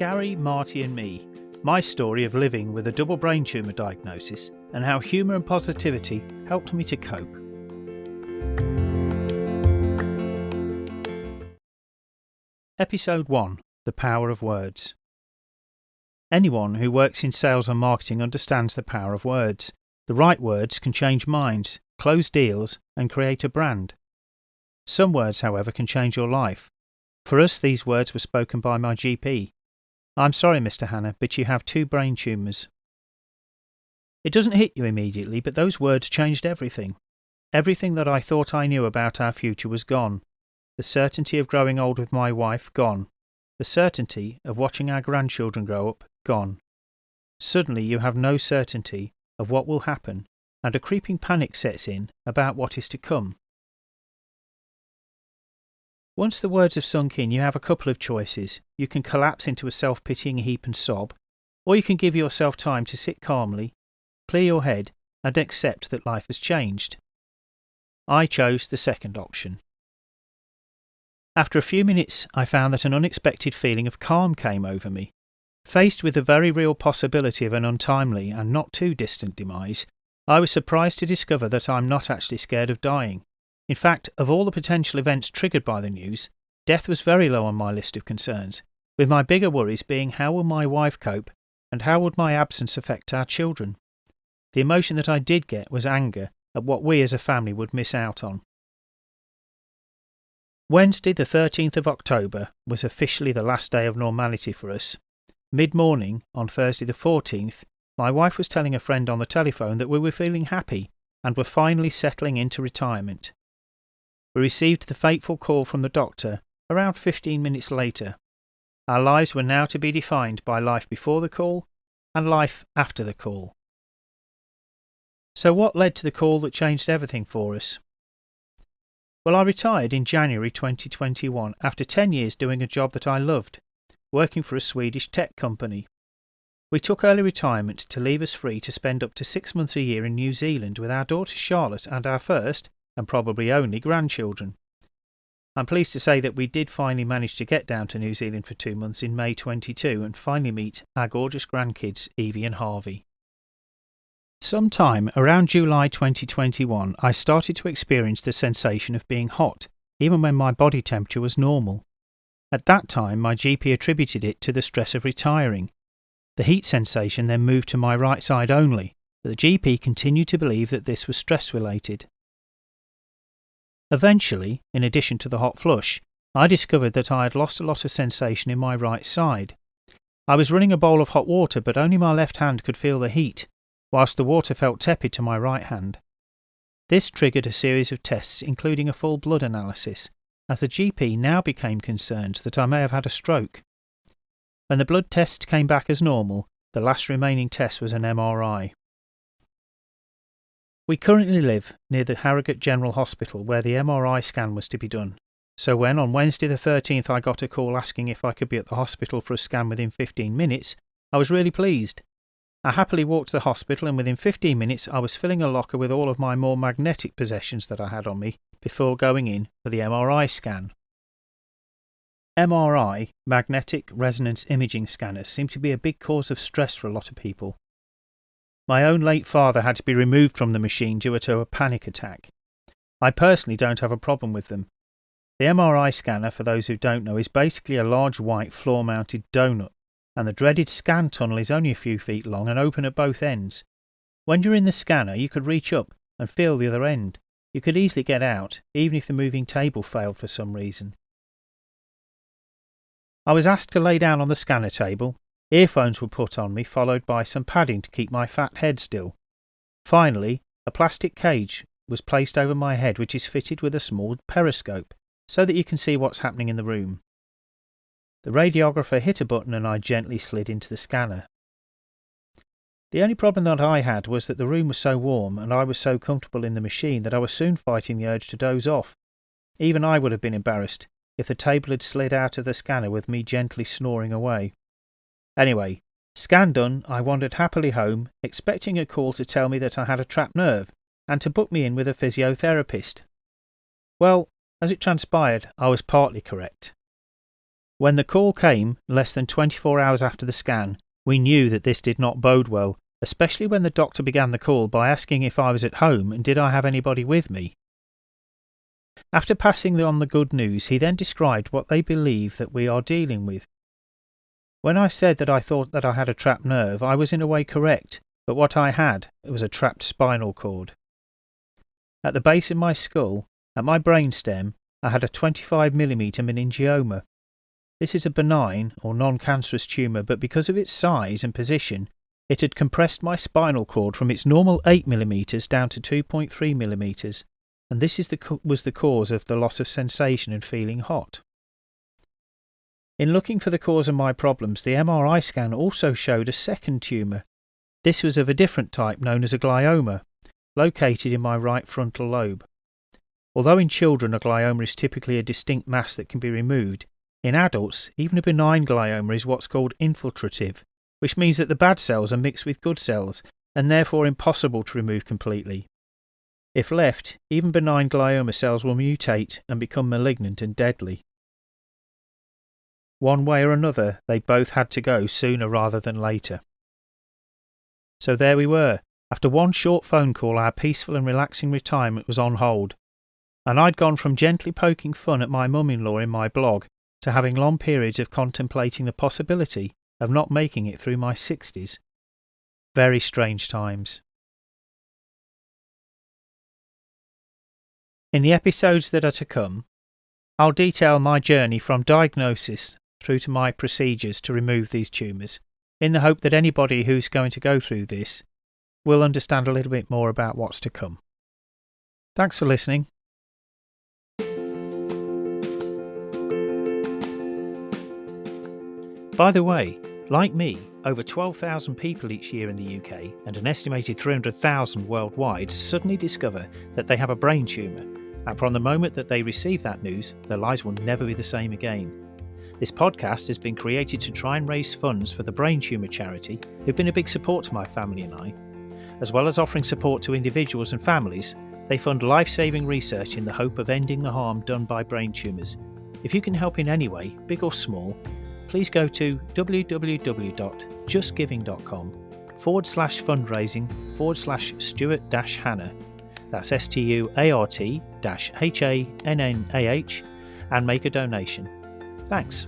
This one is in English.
Gary, Marty and me, my story of living with a double brain tumour diagnosis and how humour and positivity helped me to cope. Episode 1. The Power of Words. Anyone who works in sales or marketing understands the power of words. The right words can change minds, close deals and create a brand. Some words, however, can change your life. For us, these words were spoken by my GP. "I'm sorry, Mr. Hannah, but you have 2 brain tumours." It doesn't hit you immediately, but those words changed everything. Everything that I thought I knew about our future was gone. The certainty of growing old with my wife, gone. The certainty of watching our grandchildren grow up, gone. Suddenly you have no certainty of what will happen, and a creeping panic sets in about what is to come. Once the words have sunk in, you have a couple of choices. You can collapse into a self-pitying heap and sob, or you can give yourself time to sit calmly, clear your head, and accept that life has changed. I chose the second option. After a few minutes, I found that an unexpected feeling of calm came over me. Faced with the very real possibility of an untimely and not too distant demise, I was surprised to discover that I'm not actually scared of dying. In fact, of all the potential events triggered by the news, death was very low on my list of concerns, with my bigger worries being how will my wife cope and how would my absence affect our children. The emotion that I did get was anger at what we as a family would miss out on. Wednesday the 13th of October was officially the last day of normality for us. Mid-morning, on Thursday the 14th, my wife was telling a friend on the telephone that we were feeling happy and were finally settling into retirement. We received the fateful call from the doctor around 15 minutes later. Our lives were now to be defined by life before the call and life after the call. So what led to the call that changed everything for us? Well, I retired in January 2021 after 10 years doing a job that I loved, working for a Swedish tech company. We took early retirement to leave us free to spend up to 6 months a year in New Zealand with our daughter Charlotte and our first, and probably only, grandchildren. I'm pleased to say that we did finally manage to get down to New Zealand for 2 months in May 22 and finally meet our gorgeous grandkids Evie and Harvey. Sometime around July 2021, I started to experience the sensation of being hot, even when my body temperature was normal. At that time, my GP attributed it to the stress of retiring. The heat sensation then moved to my right side only, but the GP continued to believe that this was stress-related. Eventually, in addition to the hot flush, I discovered that I had lost a lot of sensation in my right side. I was running a bowl of hot water, but only my left hand could feel the heat, whilst the water felt tepid to my right hand. This triggered a series of tests, including a full blood analysis, as the GP now became concerned that I may have had a stroke. When the blood tests came back as normal, the last remaining test was an MRI. We currently live near the Harrogate General Hospital where the MRI scan was to be done. So when on Wednesday the 13th I got a call asking if I could be at the hospital for a scan within 15 minutes, I was really pleased. I happily walked to the hospital and within 15 minutes I was filling a locker with all of my more magnetic possessions that I had on me before going in for the MRI scan. MRI, magnetic resonance imaging scanners, seem to be a big cause of stress for a lot of people. My own late father had to be removed from the machine due to a panic attack. I personally don't have a problem with them. The MRI scanner, for those who don't know, is basically a large white floor-mounted donut, and the dreaded scan tunnel is only a few feet long and open at both ends. When you're in the scanner, you could reach up and feel the other end. You could easily get out, even if the moving table failed for some reason. I was asked to lay down on the scanner table. Earphones were put on me, followed by some padding to keep my fat head still. Finally, a plastic cage was placed over my head which is fitted with a small periscope, so that you can see what's happening in the room. The radiographer hit a button and I gently slid into the scanner. The only problem that I had was that the room was so warm and I was so comfortable in the machine that I was soon fighting the urge to doze off. Even I would have been embarrassed if the table had slid out of the scanner with me gently snoring away. Anyway, scan done, I wandered happily home, expecting a call to tell me that I had a trapped nerve and to book me in with a physiotherapist. Well, as it transpired, I was partly correct. When the call came, less than 24 hours after the scan, we knew that this did not bode well, especially when the doctor began the call by asking if I was at home and did I have anybody with me. After passing on the good news, he then described what they believe that we are dealing with. When I said that I thought that I had a trapped nerve, I was in a way correct, but what I had was a trapped spinal cord. At the base of my skull, at my brainstem, I had a 25mm meningioma. This is a benign or non-cancerous tumour, but because of its size and position, it had compressed my spinal cord from its normal 8mm down to 2.3mm, and this was the cause of the loss of sensation and feeling hot. In looking for the cause of my problems, the MRI scan also showed a second tumour. This was of a different type known as a glioma, located in my right frontal lobe. Although in children a glioma is typically a distinct mass that can be removed, in adults even a benign glioma is what's called infiltrative, which means that the bad cells are mixed with good cells and therefore impossible to remove completely. If left, even benign glioma cells will mutate and become malignant and deadly. One way or another, they both had to go sooner rather than later. So there we were. After one short phone call, our peaceful and relaxing retirement was on hold, and I'd gone from gently poking fun at my mum-in-law in my blog to having long periods of contemplating the possibility of not making it through my 60s. Very strange times. In the episodes that are to come, I'll detail my journey from diagnosis through to my procedures to remove these tumours, in the hope that anybody who's going to go through this will understand a little bit more about what's to come. Thanks for listening. By the way, like me, over 12,000 people each year in the UK and an estimated 300,000 worldwide suddenly discover that they have a brain tumour, and from the moment that they receive that news, their lives will never be the same again. This podcast has been created to try and raise funds for the Brain Tumour charity, who've been a big support to my family and I. As well as offering support to individuals and families, they fund life-saving research in the hope of ending the harm done by brain tumours. If you can help in any way, big or small, please go to www.justgiving.com/fundraising/Stuart-Hannah. That's Stuart-Hannah, and make a donation. Thanks.